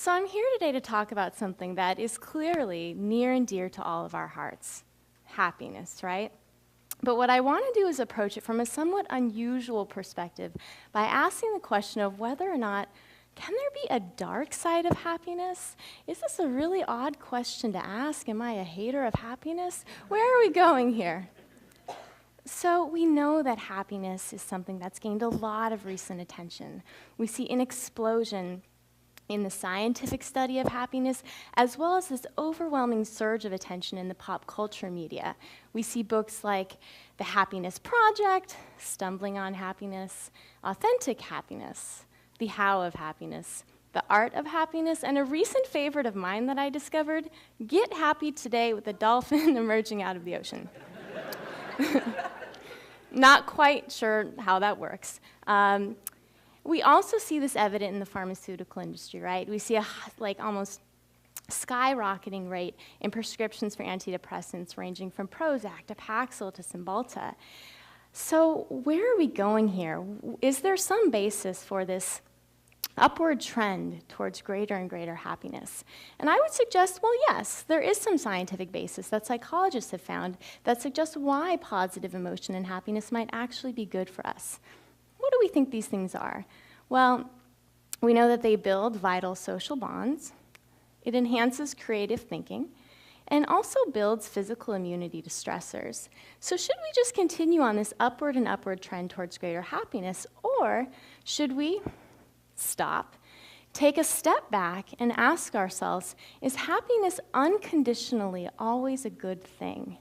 So I'm here today to talk about something that is clearly near and dear to all of our hearts, happiness, right? But what I want to do is approach it from a somewhat unusual perspective by asking the question of whether or not can there be a dark side of happiness? Is this a really odd question to ask? Am I a hater of happiness? Where are we going here? So we know that happiness is something that's gained a lot of recent attention. We see an explosion in the scientific study of happiness, as well as this overwhelming surge of attention in the pop culture media. We see books like The Happiness Project, Stumbling on Happiness, Authentic Happiness, The How of Happiness, The Art of Happiness, and a recent favorite of mine that I discovered, Get Happy Today with a Dolphin Emerging Out of the Ocean. Not quite sure how that works. We also see this evident in the pharmaceutical industry, right? We see a almost skyrocketing rate in prescriptions for antidepressants ranging from Prozac to Paxil to Cymbalta. So where are we going here? Is there some basis for this upward trend towards greater and greater happiness? And I would suggest, well, yes, there is some scientific basis that psychologists have found that suggests why positive emotion and happiness might actually be good for us. What do we think these things are? Well, we know that they build vital social bonds, it enhances creative thinking, and also builds physical immunity to stressors. So should we just continue on this upward and upward trend towards greater happiness, or should we stop, take a step back, and ask ourselves, is happiness unconditionally always a good thing?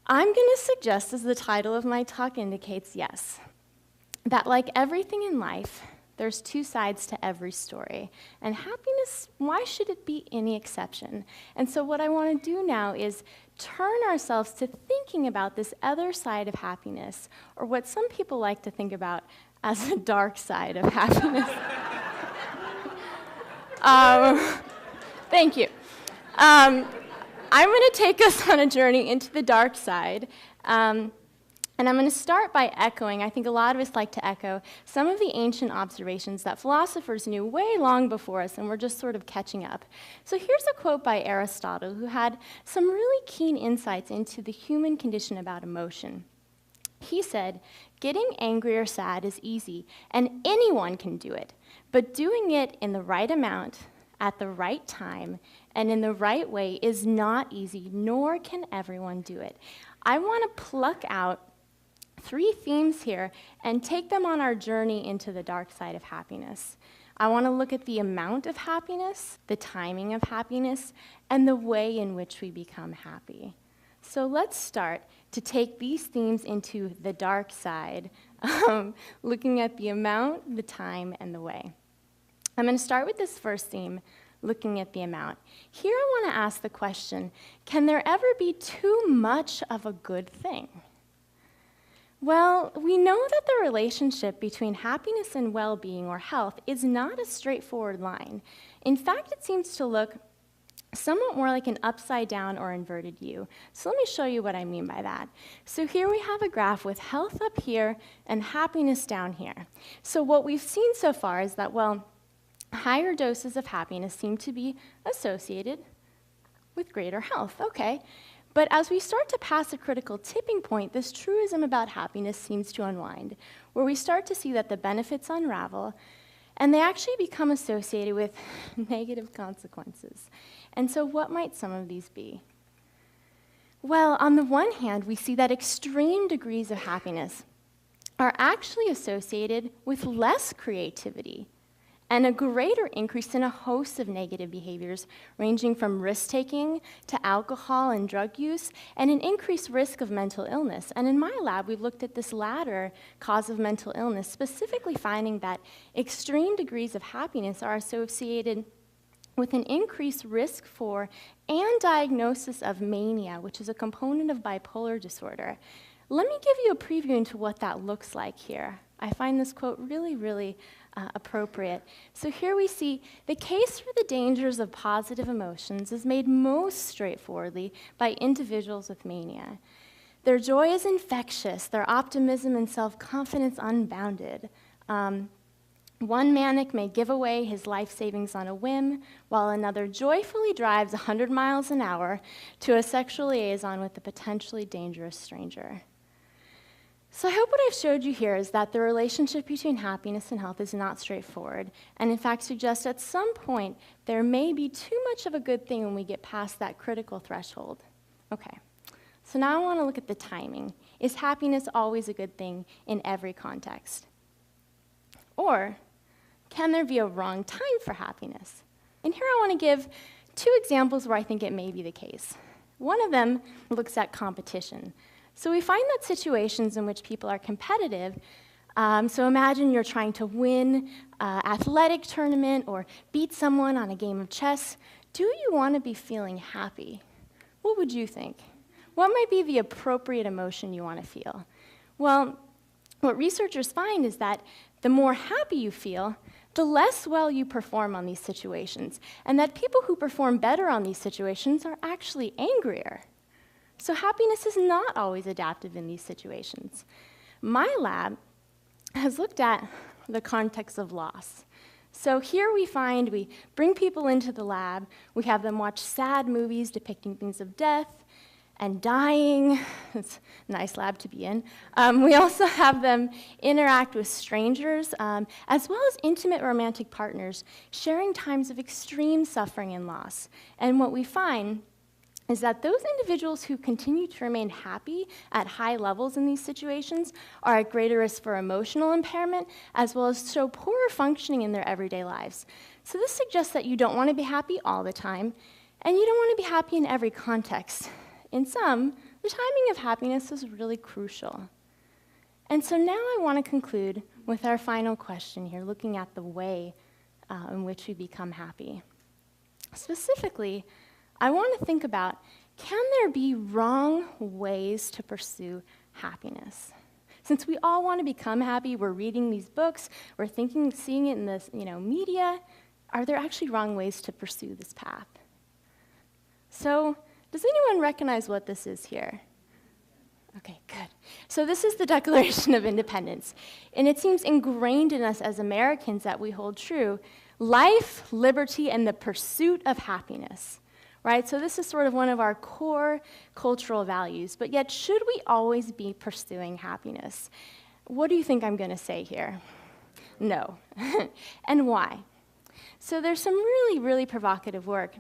I'm going to suggest, as the title of my talk indicates, yes. That like everything in life, there's two sides to every story. And happiness, why should it be any exception? And so what I want to do now is turn ourselves to thinking about this other side of happiness, or what some people like to think about as the dark side of happiness. Thank you. I'm going to take us on a journey into the dark side. And I'm going to start by echoing, I think a lot of us like to echo, some of the ancient observations that philosophers knew way long before us, and we're just sort of catching up. So here's a quote by Aristotle, who had some really keen insights into the human condition about emotion. He said, "Getting angry or sad is easy, and anyone can do it. But doing it in the right amount, at the right time, and in the right way is not easy, nor can everyone do it." I want to pluck out 3 themes here and take them on our journey into the dark side of happiness. I want to look at the amount of happiness, the timing of happiness, and the way in which we become happy. So let's start to take these themes into the dark side, looking at the amount, the time, and the way. I'm going to start with this first theme, looking at the amount. Here I want to ask the question, can there ever be too much of a good thing? Well, we know that the relationship between happiness and well-being or health is not a straightforward line. In fact, it seems to look somewhat more like an upside-down or inverted U. So let me show you what I mean by that. So here we have a graph with health up here and happiness down here. So what we've seen so far is that, well, higher doses of happiness seem to be associated with greater health. Okay. But as we start to pass a critical tipping point, this truism about happiness seems to unwind, where we start to see that the benefits unravel, and they actually become associated with negative consequences. And so what might some of these be? Well, on the one hand, we see that extreme degrees of happiness are actually associated with less creativity and a greater increase in a host of negative behaviors, ranging from risk-taking to alcohol and drug use, and an increased risk of mental illness. And in my lab, we've looked at this latter cause of mental illness, specifically finding that extreme degrees of happiness are associated with an increased risk for and diagnosis of mania, which is a component of bipolar disorder. Let me give you a preview into what that looks like here. I find this quote really, really appropriate. So here we see the case for the dangers of positive emotions is made most straightforwardly by individuals with mania. Their joy is infectious, their optimism and self-confidence unbounded. One manic may give away his life savings on a whim, while another joyfully drives 100 miles an hour to a sexual liaison with a potentially dangerous stranger. So I hope what I've showed you here is that the relationship between happiness and health is not straightforward, and in fact suggests at some point there may be too much of a good thing when we get past that critical threshold. Okay, so now I want to look at the timing. Is happiness always a good thing in every context? Or can there be a wrong time for happiness? And here I want to give 2 examples where I think it may be the case. One of them looks at competition. So we find that situations in which people are competitive, so imagine you're trying to win an athletic tournament or beat someone on a game of chess. Do you want to be feeling happy? What would you think? What might be the appropriate emotion you want to feel? Well, what researchers find is that the more happy you feel, the less well you perform on these situations, and that people who perform better on these situations are actually angrier. So happiness is not always adaptive in these situations. My lab has looked at the context of loss. So here we bring people into the lab, we have them watch sad movies depicting things of death and dying. It's a nice lab to be in. We also have them interact with strangers, as well as intimate romantic partners, sharing times of extreme suffering and loss. And what we find is that those individuals who continue to remain happy at high levels in these situations are at greater risk for emotional impairment, as well as show poorer functioning in their everyday lives. So this suggests that you don't want to be happy all the time, and you don't want to be happy in every context. In some, the timing of happiness is really crucial. And so now I want to conclude with our final question here, looking at the way in which we become happy. Specifically, I want to think about, can there be wrong ways to pursue happiness? Since we all want to become happy, we're reading these books, we're seeing it in this, media, are there actually wrong ways to pursue this path? So, does anyone recognize what this is here? Okay, good. So this is the Declaration of Independence, and it seems ingrained in us as Americans that we hold true: life, liberty, and the pursuit of happiness. Right? So this is sort of one of our core cultural values, but yet should we always be pursuing happiness? What do you think I'm going to say here? No. And why? So there's some really, really provocative work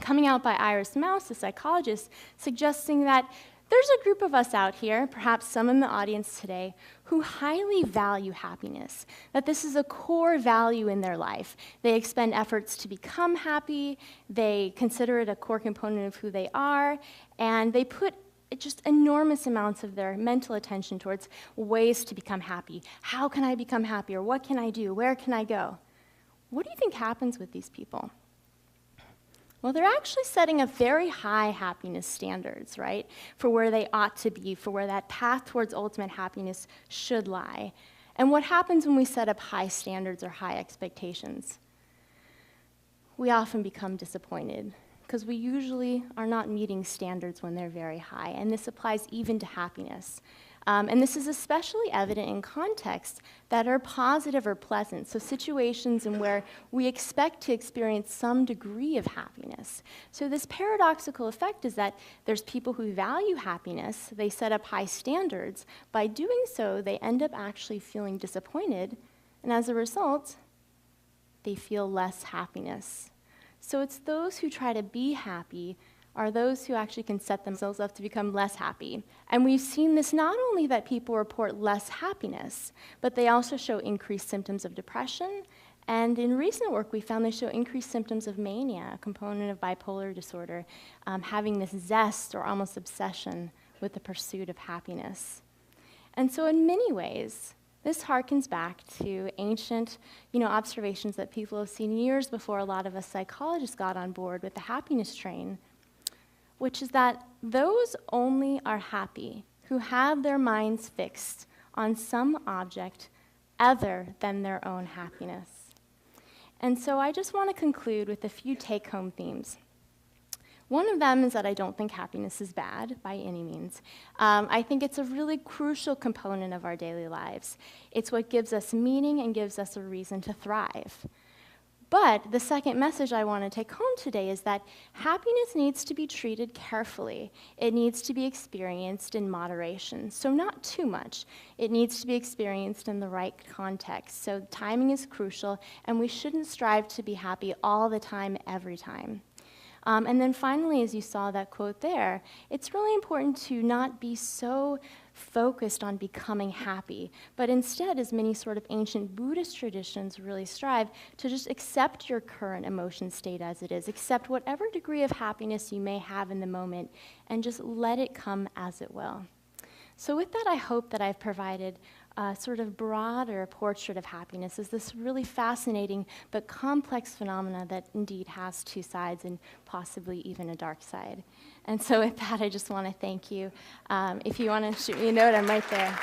coming out by Iris Mouse, a psychologist, suggesting that there's a group of us out here, perhaps some in the audience today, who highly value happiness, that this is a core value in their life. They expend efforts to become happy, they consider it a core component of who they are, and they put just enormous amounts of their mental attention towards ways to become happy. How can I become happier? What can I do? Where can I go? What do you think happens with these people? Well, they're actually setting up very high happiness standards, right, for where they ought to be, for where that path towards ultimate happiness should lie. And what happens when we set up high standards or high expectations? We often become disappointed because we usually are not meeting standards when they're very high, and this applies even to happiness. And this is especially evident in contexts that are positive or pleasant, so situations in where we expect to experience some degree of happiness. So this paradoxical effect is that there's people who value happiness, they set up high standards. By doing so, they end up actually feeling disappointed, and as a result, they feel less happiness. So it's those who try to be happy are those who actually can set themselves up to become less happy. And we've seen this not only that people report less happiness, but they also show increased symptoms of depression. And in recent work, we found they show increased symptoms of mania, a component of bipolar disorder, having this zest or almost obsession with the pursuit of happiness. And so in many ways, this harkens back to ancient, observations that people have seen years before a lot of us psychologists got on board with the happiness train, which is that those only are happy who have their minds fixed on some object other than their own happiness. And so I just want to conclude with a few take-home themes. One of them is that I don't think happiness is bad by any means. I think it's a really crucial component of our daily lives. It's what gives us meaning and gives us a reason to thrive. But the second message I want to take home today is that happiness needs to be treated carefully. It needs to be experienced in moderation, so not too much. It needs to be experienced in the right context. So timing is crucial, and we shouldn't strive to be happy all the time, every time. And then finally, as you saw that quote there, it's really important to not be so focused on becoming happy, but instead, as many sort of ancient Buddhist traditions really strive, to just accept your current emotion state as it is, accept whatever degree of happiness you may have in the moment, and just let it come as it will. So with that, I hope that I've provided a sort of broader portrait of happiness as this really fascinating but complex phenomena that indeed has two sides and possibly even a dark side. And so with that, I just want to thank you. If you want to shoot me a note, I'm right there.